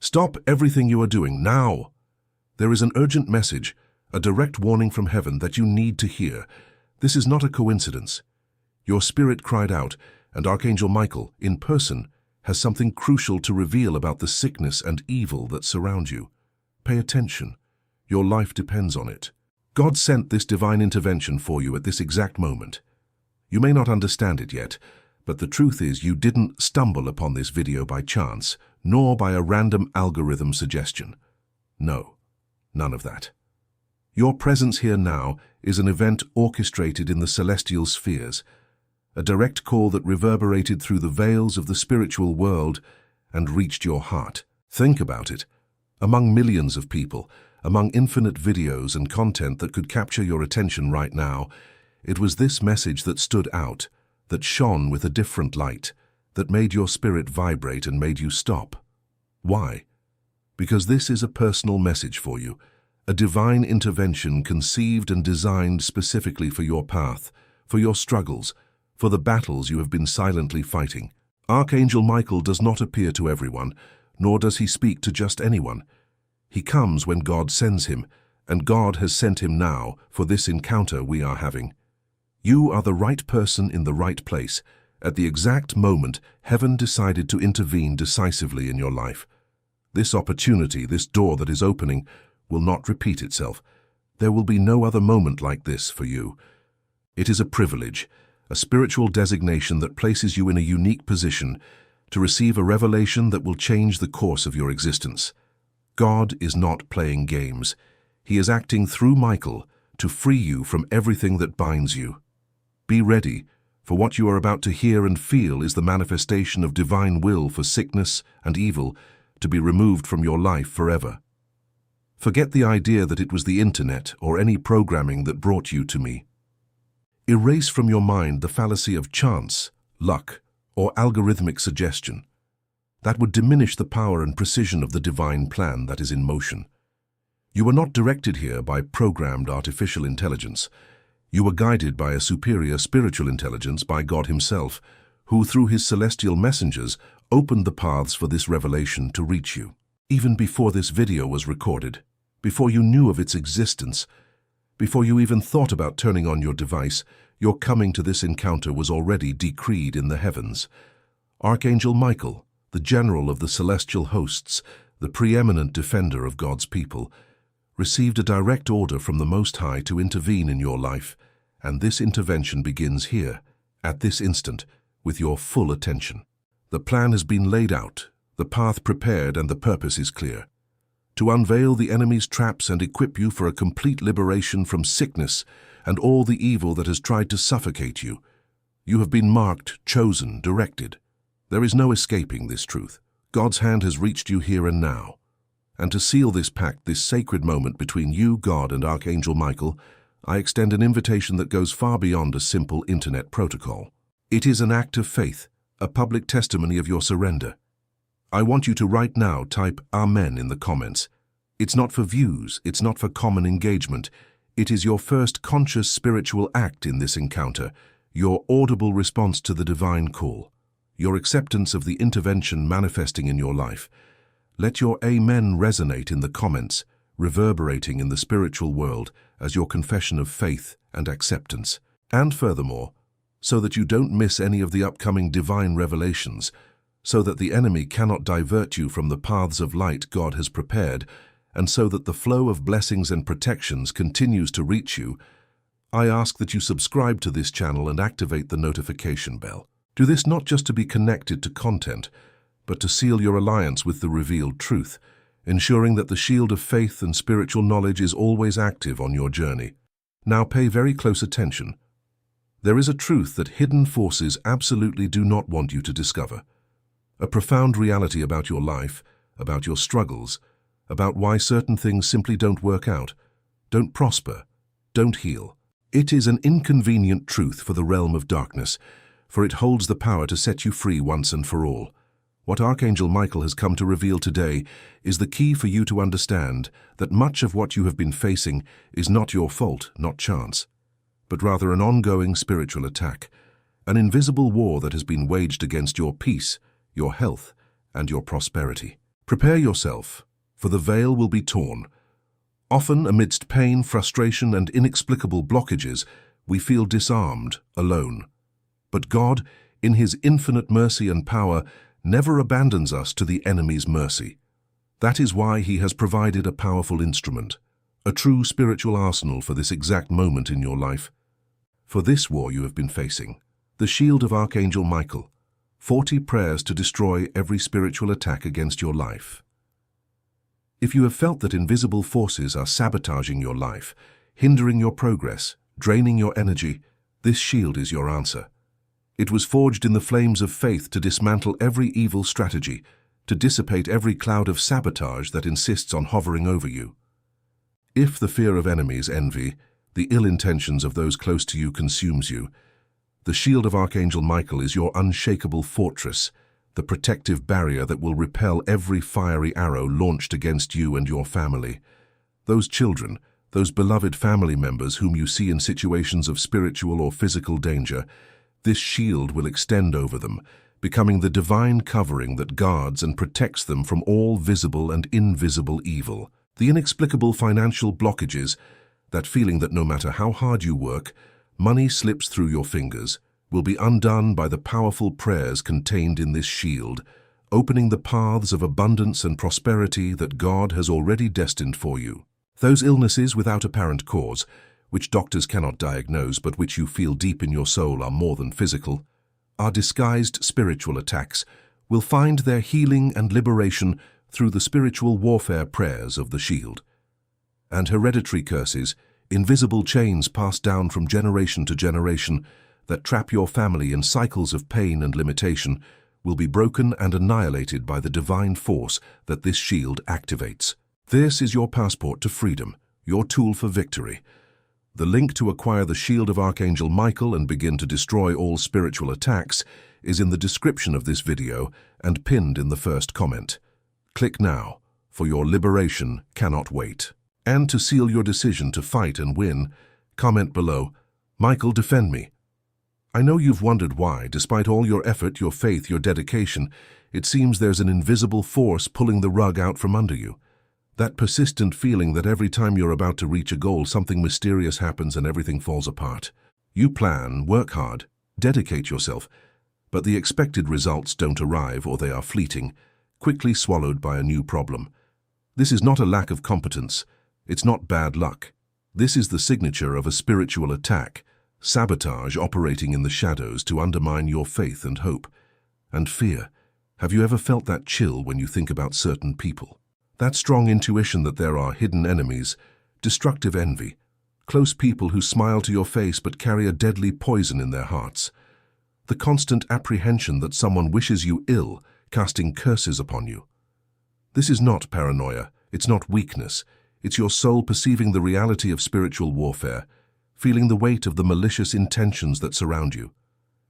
Stop everything you are doing now. There is an urgent message, a direct warning from heaven that you need to hear. This is not a coincidence. Your spirit cried out, and Archangel Michael, in person, has something crucial to reveal about the sickness and evil that surround you. Pay attention. Your life depends on it. God sent this divine intervention for you at this exact moment. You may not understand it yet, but the truth is you didn't stumble upon this video by chance, nor by a random algorithm suggestion. No, none of that. Your presence here now is an event orchestrated in the celestial spheres, a direct call that reverberated through the veils of the spiritual world and reached your heart. Think about it. Among millions of people, among infinite videos and content that could capture your attention right now, it was this message that stood out, that shone with a different light, that made your spirit vibrate and made you stop. Why? Because this is a personal message for you, a divine intervention conceived and designed specifically for your path, for your struggles, for the battles you have been silently fighting. Archangel Michael does not appear to everyone, nor does he speak to just anyone. He comes when God sends him, and God has sent him now for this encounter we are having. You are the right person in the right place. At the exact moment, heaven decided to intervene decisively in your life. This opportunity, this door that is opening, will not repeat itself. There will be no other moment like this for you. It is a privilege, a spiritual designation that places you in a unique position to receive a revelation that will change the course of your existence. God is not playing games. He is acting through Michael to free you from everything that binds you. Be ready, for what you are about to hear and feel is the manifestation of divine will for sickness and evil to be removed from your life forever. Forget the idea that it was the internet or any programming that brought you to me. Erase from your mind the fallacy of chance, luck, or algorithmic suggestion. That would diminish the power and precision of the divine plan that is in motion. You were not directed here by programmed artificial intelligence. You were guided by a superior spiritual intelligence, by God himself, who through his celestial messengers opened the paths for this revelation to reach you. Even before this video was recorded, before you knew of its existence, before you even thought about turning on your device, your coming to this encounter was already decreed in the heavens. Archangel Michael, the general of the celestial hosts, the preeminent defender of God's people, received a direct order from the Most High to intervene in your life, and this intervention begins here, at this instant, with your full attention. The plan has been laid out, the path prepared, and the purpose is clear. To unveil the enemy's traps and equip you for a complete liberation from sickness and all the evil that has tried to suffocate you. You have been marked, chosen, directed. There is no escaping this truth. God's hand has reached you here and now. And to seal this pact, this sacred moment between you, God, and Archangel Michael, I extend an invitation that goes far beyond a simple internet protocol. It is an act of faith, a public testimony of your surrender. I want you to right now type Amen in the comments. It's not for views, it's not for common engagement. It is your first conscious spiritual act in this encounter, your audible response to the divine call, your acceptance of the intervention manifesting in your life. Let your Amen resonate in the comments, reverberating in the spiritual world as your confession of faith and acceptance. And furthermore, so that you don't miss any of the upcoming divine revelations, so that the enemy cannot divert you from the paths of light God has prepared, and so that the flow of blessings and protections continues to reach you, I ask that you subscribe to this channel and activate the notification bell. Do this not just to be connected to content, but to seal your alliance with the revealed truth, ensuring that the shield of faith and spiritual knowledge is always active on your journey. Now pay very close attention. There is a truth that hidden forces absolutely do not want you to discover. A profound reality about your life, about your struggles, about why certain things simply don't work out, don't prosper, don't heal. It is an inconvenient truth for the realm of darkness, for it holds the power to set you free once and for all. What Archangel Michael has come to reveal today is the key for you to understand that much of what you have been facing is not your fault, not chance, but rather an ongoing spiritual attack, an invisible war that has been waged against your peace, your health, and your prosperity. Prepare yourself, for the veil will be torn. Often, amidst pain, frustration, and inexplicable blockages, we feel disarmed, alone. But God, in His infinite mercy and power, never abandons us to the enemy's mercy. That is why He has provided a powerful instrument, a true spiritual arsenal for this exact moment in your life. For this war you have been facing, the shield of Archangel Michael, 40 prayers to destroy every spiritual attack against your life. If you have felt that invisible forces are sabotaging your life, hindering your progress, draining your energy, this shield is your answer. It was forged in the flames of faith to dismantle every evil strategy, to dissipate every cloud of sabotage that insists on hovering over you. If the fear of enemies, envy, the ill intentions of those close to you consumes you, the shield of Archangel Michael is your unshakable fortress, the protective barrier that will repel every fiery arrow launched against you and your family. Those children, those beloved family members whom you see in situations of spiritual or physical danger, this shield will extend over them, becoming the divine covering that guards and protects them from all visible and invisible evil. The inexplicable financial blockages, that feeling that no matter how hard you work, money slips through your fingers, will be undone by the powerful prayers contained in this shield, opening the paths of abundance and prosperity that God has already destined for you. Those illnesses without apparent cause, which doctors cannot diagnose but which you feel deep in your soul are more than physical, are disguised spiritual attacks, will find their healing and liberation through the spiritual warfare prayers of the shield. And hereditary curses, invisible chains passed down from generation to generation, that trap your family in cycles of pain and limitation, will be broken and annihilated by the divine force that this shield activates. This is your passport to freedom, your tool for victory. The link to acquire the shield of Archangel Michael and begin to destroy all spiritual attacks is in the description of this video and pinned in the first comment. Click now, for your liberation cannot wait. And to seal your decision to fight and win, comment below, "Michael, defend me." I know you've wondered why, despite all your effort, your faith, your dedication, it seems there's an invisible force pulling the rug out from under you. That persistent feeling that every time you're about to reach a goal, something mysterious happens and everything falls apart. You plan, work hard, dedicate yourself, but the expected results don't arrive or they are fleeting, quickly swallowed by a new problem. This is not a lack of competence. It's not bad luck. This is the signature of a spiritual attack, sabotage operating in the shadows to undermine your faith and hope. And fear. Have you ever felt that chill when you think about certain people? That strong intuition that there are hidden enemies, destructive envy, close people who smile to your face but carry a deadly poison in their hearts. The constant apprehension that someone wishes you ill, casting curses upon you. This is not paranoia, it's not weakness, it's your soul perceiving the reality of spiritual warfare, feeling the weight of the malicious intentions that surround you.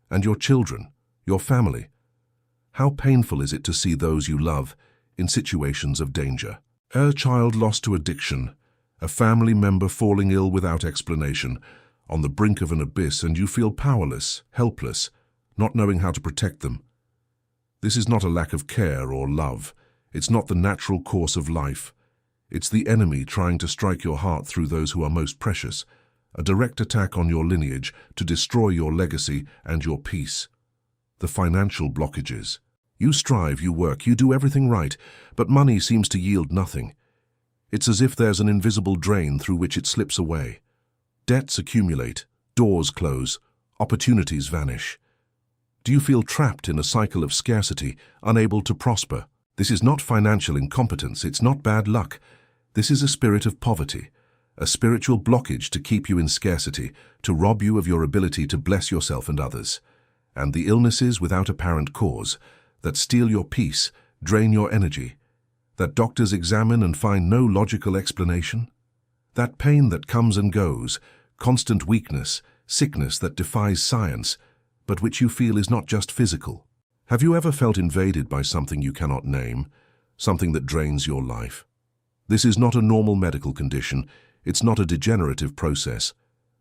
And your children, your family. How painful is it to see those you love in situations of danger? A child lost to addiction, a family member falling ill without explanation, on the brink of an abyss, and you feel powerless, helpless, not knowing how to protect them. This is not a lack of care or love. It's not the natural course of life. It's the enemy trying to strike your heart through those who are most precious, a direct attack on your lineage to destroy your legacy and your peace. The financial blockages. You strive, you work, you do everything right, but money seems to yield nothing. It's as if there's an invisible drain through which it slips away. Debts accumulate, doors close, opportunities vanish. Do you feel trapped in a cycle of scarcity, unable to prosper? This is not financial incompetence, it's not bad luck. This is a spirit of poverty, a spiritual blockage to keep you in scarcity, to rob you of your ability to bless yourself and others. And the illnesses without apparent cause, that steal your peace, drain your energy, that doctors examine and find no logical explanation. That pain that comes and goes, constant weakness, sickness that defies science, but which you feel is not just physical. Have you ever felt invaded by something you cannot name, something that drains your life? This is not a normal medical condition. It's not a degenerative process.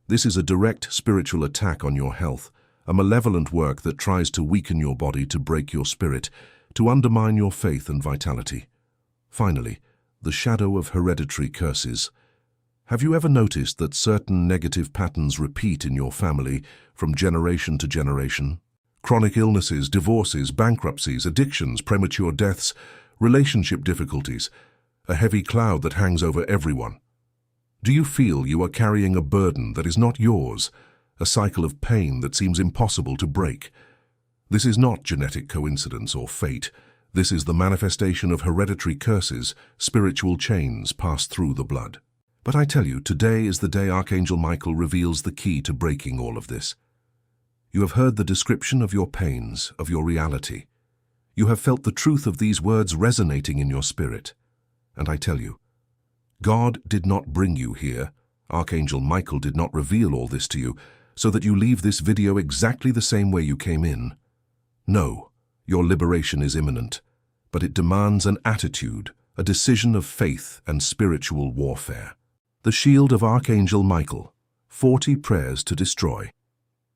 This is a direct spiritual attack on your health, a malevolent work that tries to weaken your body, to break your spirit, to undermine your faith and vitality. Finally, the shadow of hereditary curses. Have you ever noticed that certain negative patterns repeat in your family from generation to generation? Chronic illnesses, divorces, bankruptcies, addictions, premature deaths, relationship difficulties, a heavy cloud that hangs over everyone. Do you feel you are carrying a burden that is not yours, a cycle of pain that seems impossible to break? This is not genetic coincidence or fate. This is the manifestation of hereditary curses, spiritual chains passed through the blood. But I tell you, today is the day Archangel Michael reveals the key to breaking all of this. You have heard the description of your pains, of your reality. You have felt the truth of these words resonating in your spirit. And I tell you, God did not bring you here. Archangel Michael did not reveal all this to you so that you leave this video exactly the same way you came in. No, your liberation is imminent, but it demands an attitude, a decision of faith and spiritual warfare. The Shield of Archangel Michael, 40 Prayers to Destroy.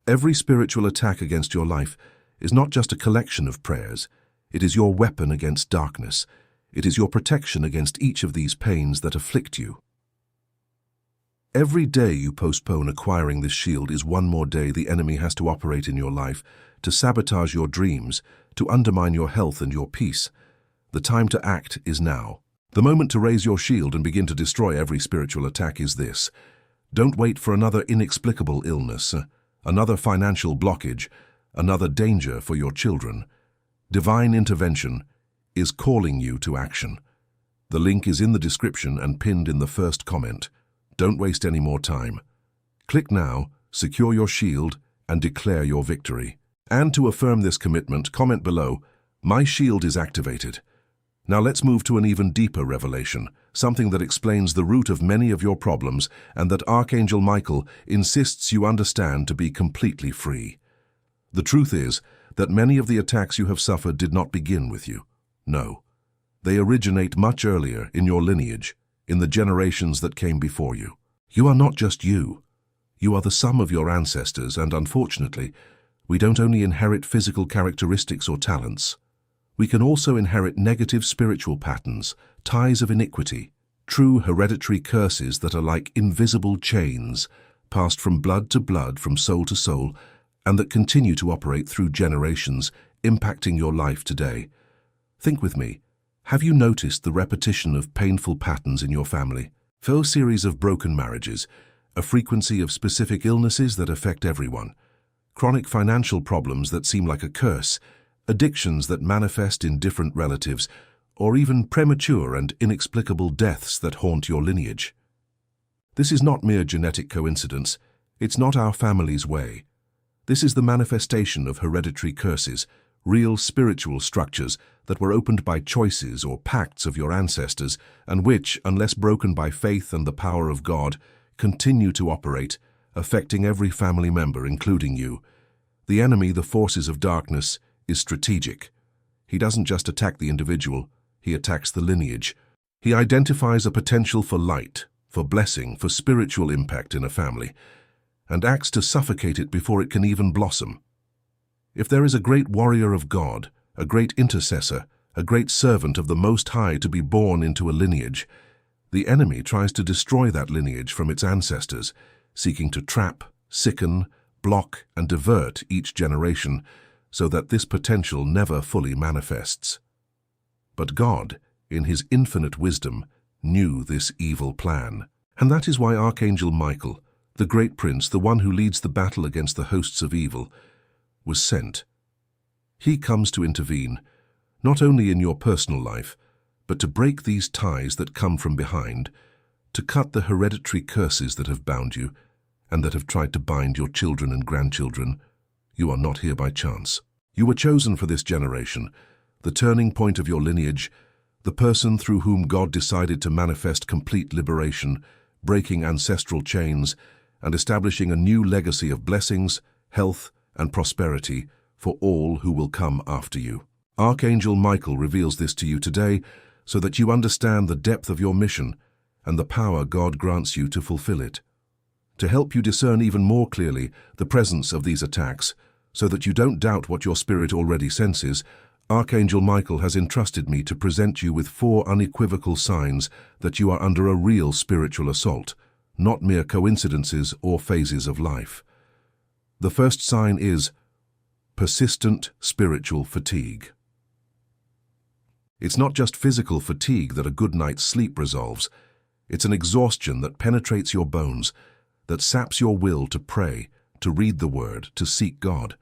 Every spiritual attack against your life is not just a collection of prayers. It is your weapon against darkness. It is your protection against each of these pains that afflict you. Every day you postpone acquiring this shield is one more day the enemy has to operate in your life, to sabotage your dreams, to undermine your health and your peace. The time to act is now. The moment to raise your shield and begin to destroy every spiritual attack is this. Don't wait for another inexplicable illness, another financial blockage, another danger for your children. Divine intervention is calling you to action. The link is in the description and pinned in the first comment. Don't waste any more time. Click now, secure your shield, and declare your victory. And to affirm this commitment, comment below, "My shield is activated." Now let's move to an even deeper revelation, something that explains the root of many of your problems and that Archangel Michael insists you understand to be completely free. The truth is that many of the attacks you have suffered did not begin with you. No, they originate much earlier in your lineage, in the generations that came before you. You are not just you. You are the sum of your ancestors, and unfortunately, we don't only inherit physical characteristics or talents. We can also inherit negative spiritual patterns, ties of iniquity, true hereditary curses that are like invisible chains, passed from blood to blood, from soul to soul, and that continue to operate through generations, impacting your life today. Think with me. Have you noticed the repetition of painful patterns in your family? A series of broken marriages, a frequency of specific illnesses that affect everyone, chronic financial problems that seem like a curse, addictions that manifest in different relatives, or even premature and inexplicable deaths that haunt your lineage. This is not mere genetic coincidence. It's not our family's way. This is the manifestation of hereditary curses, real spiritual structures that were opened by choices or pacts of your ancestors and which, unless broken by faith and the power of God, continue to operate, affecting every family member, including you. The enemy, the forces of darkness, is strategic. He doesn't just attack the individual, he attacks the lineage. He identifies a potential for light, for blessing, for spiritual impact in a family, and acts to suffocate it before it can even blossom. If there is a great warrior of God, a great intercessor, a great servant of the Most High to be born into a lineage, the enemy tries to destroy that lineage from its ancestors, seeking to trap, sicken, block, and divert each generation so that this potential never fully manifests. But God, in his infinite wisdom, knew this evil plan. And that is why Archangel Michael, the great prince, the one who leads the battle against the hosts of evil, was sent. He comes to intervene, not only in your personal life, but to break these ties that come from behind, to cut the hereditary curses that have bound you and that have tried to bind your children and grandchildren. You are not here by chance. You were chosen for this generation, the turning point of your lineage, the person through whom God decided to manifest complete liberation, breaking ancestral chains, and establishing a new legacy of blessings, health, and prosperity for all who will come after you. Archangel Michael reveals this to you today so that you understand the depth of your mission and the power God grants you to fulfill it. To help you discern even more clearly the presence of these attacks, so that you don't doubt what your spirit already senses, Archangel Michael has entrusted me to present you with 4 unequivocal signs that you are under a real spiritual assault, not mere coincidences or phases of life. The first sign is persistent spiritual fatigue. It's not just physical fatigue that a good night's sleep resolves. It's an exhaustion that penetrates your bones, that saps your will to pray, to read the Word, to seek God.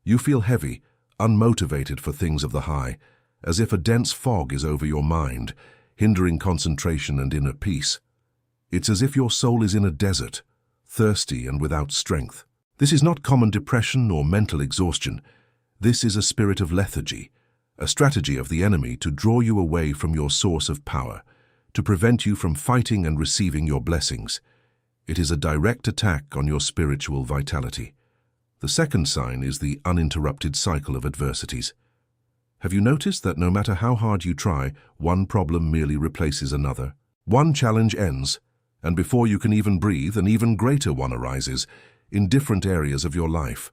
You feel heavy, unmotivated for things of the high, as if a dense fog is over your mind, hindering concentration and inner peace. It's as if your soul is in a desert, thirsty and without strength. This is not common depression or mental exhaustion. This is a spirit of lethargy, a strategy of the enemy to draw you away from your source of power, to prevent you from fighting and receiving your blessings. It is a direct attack on your spiritual vitality. The second sign is the uninterrupted cycle of adversities. Have you noticed that no matter how hard you try, one problem merely replaces another? One challenge ends, and before you can even breathe, an even greater one arises in different areas of your life.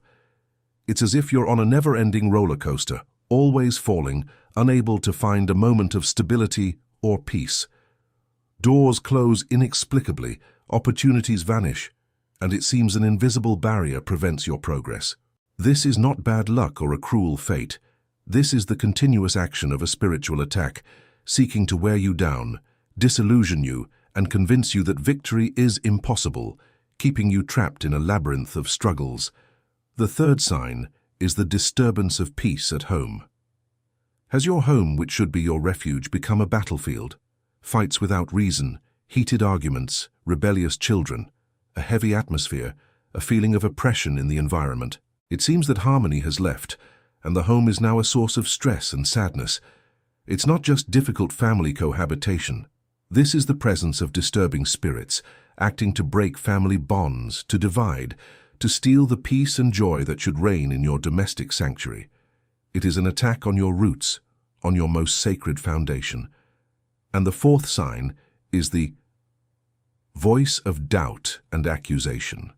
It's as if you're on a never-ending roller coaster, always falling, unable to find a moment of stability or peace. Doors close inexplicably, opportunities vanish, and it seems an invisible barrier prevents your progress. This is not bad luck or a cruel fate. This is the continuous action of a spiritual attack, seeking to wear you down, disillusion you, and convince you that victory is impossible, keeping you trapped in a labyrinth of struggles. The third sign is the disturbance of peace at home. Has your home, which should be your refuge, become a battlefield? Fights without reason, heated arguments, rebellious children, a heavy atmosphere, a feeling of oppression in the environment. It seems that harmony has left, and the home is now a source of stress and sadness. It's not just difficult family cohabitation. This is the presence of disturbing spirits, acting to break family bonds, to divide, to steal the peace and joy that should reign in your domestic sanctuary. It is an attack on your roots, on your most sacred foundation. And the fourth sign is the voice of doubt and accusation.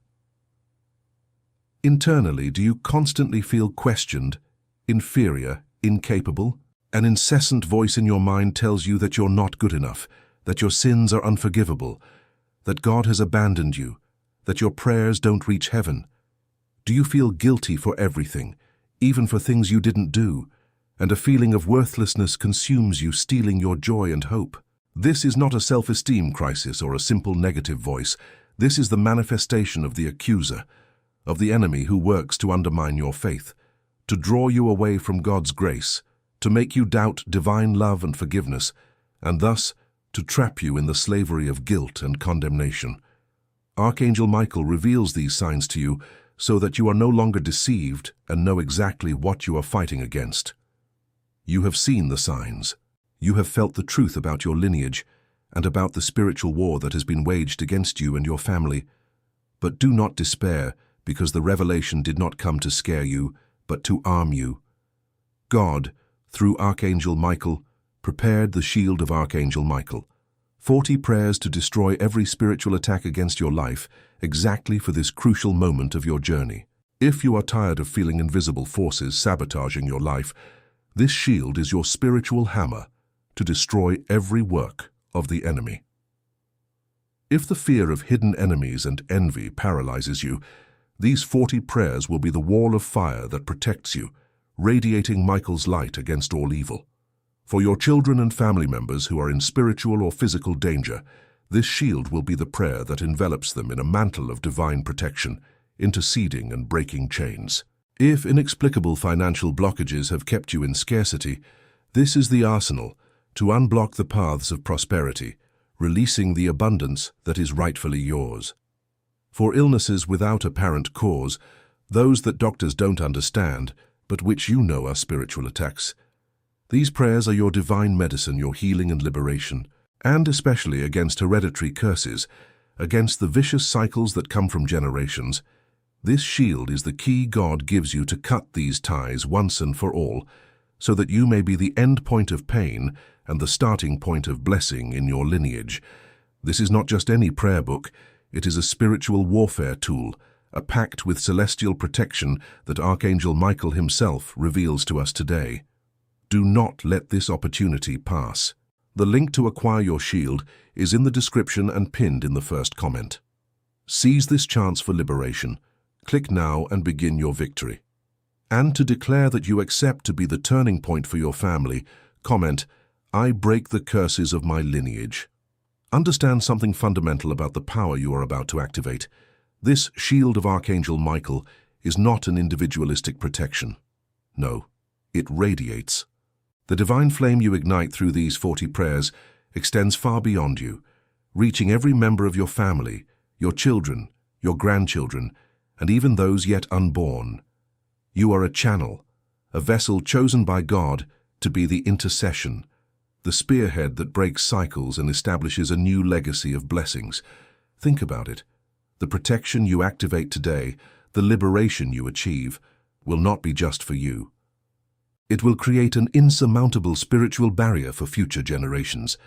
Internally, do you constantly feel questioned, inferior, incapable? An incessant voice in your mind tells you that you're not good enough, that your sins are unforgivable, that God has abandoned you, that your prayers don't reach heaven. Do you feel guilty for everything, even for things you didn't do, and a feeling of worthlessness consumes you, stealing your joy and hope? This is not a self-esteem crisis or a simple negative voice. This is the manifestation of the accuser, of the enemy who works to undermine your faith, to draw you away from God's grace, to make you doubt divine love and forgiveness, and thus to trap you in the slavery of guilt and condemnation. Archangel Michael reveals these signs to you so that you are no longer deceived and know exactly what you are fighting against. You have seen the signs. You have felt the truth about your lineage and about the spiritual war that has been waged against you and your family. But do not despair, because the revelation did not come to scare you, but to arm you. God, through Archangel Michael, prepared the shield of Archangel Michael, 40 prayers to destroy every spiritual attack against your life, exactly for this crucial moment of your journey. If you are tired of feeling invisible forces sabotaging your life, this shield is your spiritual hammer to destroy every work of the enemy. If the fear of hidden enemies and envy paralyzes you, these 40 prayers will be the wall of fire that protects you, radiating Michael's light against all evil. For your children and family members who are in spiritual or physical danger, this shield will be the prayer that envelops them in a mantle of divine protection, interceding and breaking chains. If inexplicable financial blockages have kept you in scarcity, this is the arsenal to unblock the paths of prosperity, releasing the abundance that is rightfully yours. For illnesses without apparent cause, those that doctors don't understand, but which you know are spiritual attacks, these prayers are your divine medicine, your healing and liberation, and especially against hereditary curses, against the vicious cycles that come from generations. This shield is the key God gives you to cut these ties once and for all, so that you may be the end point of pain and the starting point of blessing in your lineage. This is not just any prayer book, it is a spiritual warfare tool, a pact with celestial protection that Archangel Michael himself reveals to us today. Do not let this opportunity pass. The link to acquire your shield is in the description and pinned in the first comment. Seize this chance for liberation. Click now and begin your victory. And to declare that you accept to be the turning point for your family, comment, "I break the curses of my lineage." Understand something fundamental about the power you are about to activate. This shield of Archangel Michael is not an individualistic protection. No, it radiates. The divine flame you ignite through these 40 prayers extends far beyond you, reaching every member of your family, your children, your grandchildren, and even those yet unborn. You are a channel, a vessel chosen by God to be the intercession, the spearhead that breaks cycles and establishes a new legacy of blessings. Think about it. The protection you activate today, the liberation you achieve, will not be just for you. It will create an insurmountable spiritual barrier for future generations.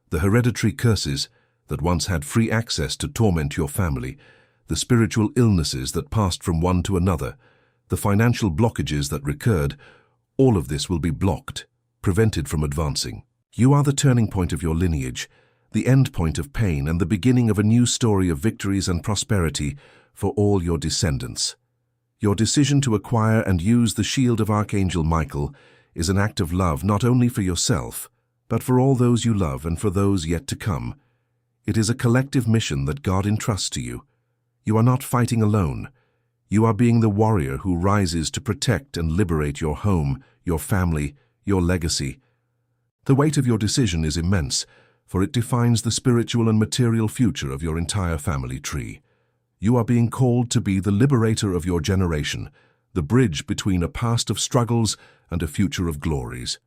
The hereditary curses that once had free access to torment your family, the spiritual illnesses that passed from one to another, the financial blockages that recurred, all of this will be blocked, prevented from advancing. You are the turning point of your lineage, the end point of pain, and the beginning of a new story of victories and prosperity for all your descendants. Your decision to acquire and use the shield of Archangel Michael is an act of love not only for yourself, but for all those you love and for those yet to come. It is a collective mission that God entrusts to you. You are not fighting alone. You are being the warrior who rises to protect and liberate your home, your family, your legacy. The weight of your decision is immense, for it defines the spiritual and material future of your entire family tree. You are being called to be the liberator of your generation, the bridge between a past of struggles and a future of glories.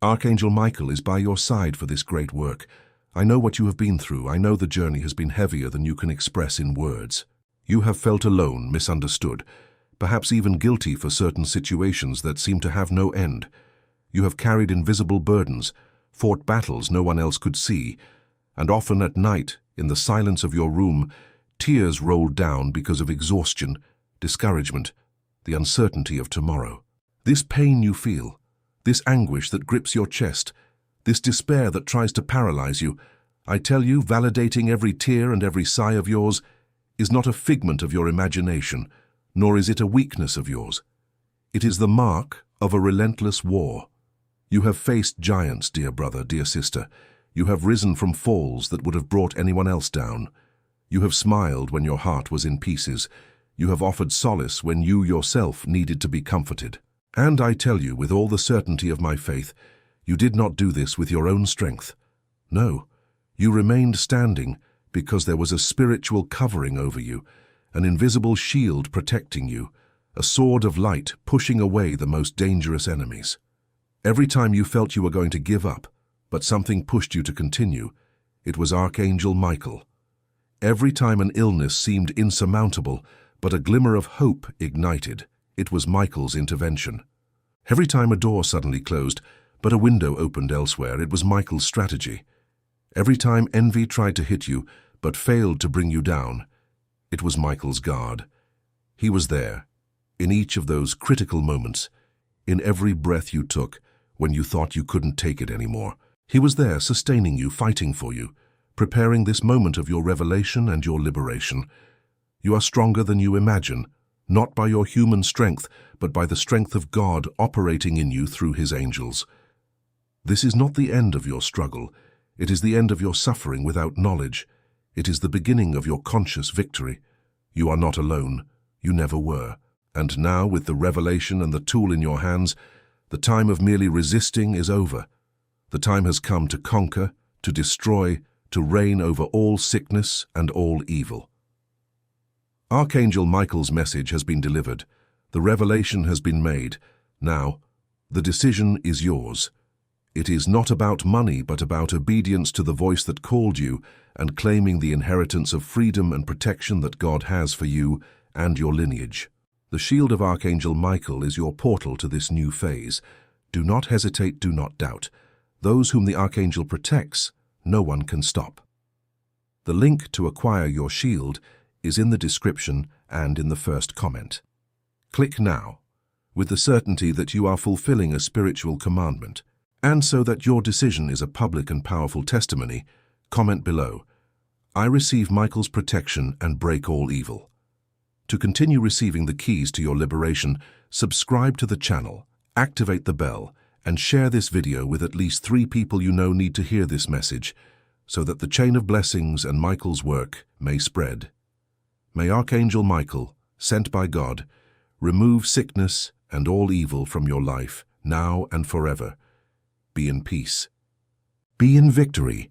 Archangel Michael is by your side for this great work. I know what you have been through. I know the journey has been heavier than you can express in words. You have felt alone, misunderstood, perhaps even guilty for certain situations that seem to have no end. You have carried invisible burdens, fought battles no one else could see, and often at night, in the silence of your room, tears rolled down because of exhaustion, discouragement, the uncertainty of tomorrow. This pain you feel, this anguish that grips your chest, this despair that tries to paralyze you, I tell you, validating every tear and every sigh of yours, is not a figment of your imagination, nor is it a weakness of yours. It is the mark of a relentless war. You have faced giants, dear brother, dear sister. You have risen from falls that would have brought anyone else down. You have smiled when your heart was in pieces. You have offered solace when you yourself needed to be comforted. And I tell you, with all the certainty of my faith, you did not do this with your own strength. No, you remained standing because there was a spiritual covering over you, an invisible shield protecting you, a sword of light pushing away the most dangerous enemies. Every time you felt you were going to give up, but something pushed you to continue, it was Archangel Michael. Every time an illness seemed insurmountable, but a glimmer of hope ignited, it was Michael's intervention. Every time a door suddenly closed, but a window opened elsewhere, it was Michael's strategy. Every time envy tried to hit you, but failed to bring you down, it was Michael's guard. He was there, in each of those critical moments, in every breath you took, when you thought you couldn't take it anymore. He was there, sustaining you, fighting for you, preparing this moment of your revelation and your liberation. You are stronger than you imagine, not by your human strength, but by the strength of God operating in you through His angels. This is not the end of your struggle. It is the end of your suffering without knowledge. It is the beginning of your conscious victory. You are not alone. You never were. And now, with the revelation and the tool in your hands, the time of merely resisting is over. The time has come to conquer, to destroy, to reign over all sickness and all evil. Archangel Michael's message has been delivered. The revelation has been made. Now, the decision is yours. It is not about money, but about obedience to the voice that called you and claiming the inheritance of freedom and protection that God has for you and your lineage. The shield of Archangel Michael is your portal to this new phase. Do not hesitate, do not doubt. Those whom the Archangel protects, no one can stop. The link to acquire your shield is in the description and in the first comment. Click now. with the certainty that you are fulfilling a spiritual commandment. And so that your decision is a public and powerful testimony, comment below, "I receive Michael's protection and break all evil." To continue receiving the keys to your liberation, subscribe to the channel, activate the bell, and share this video with at least 3 people you know need to hear this message, so that the chain of blessings and Michael's work may spread. May Archangel Michael, sent by God, remove sickness and all evil from your life, now and forever. Be in peace. Be in victory,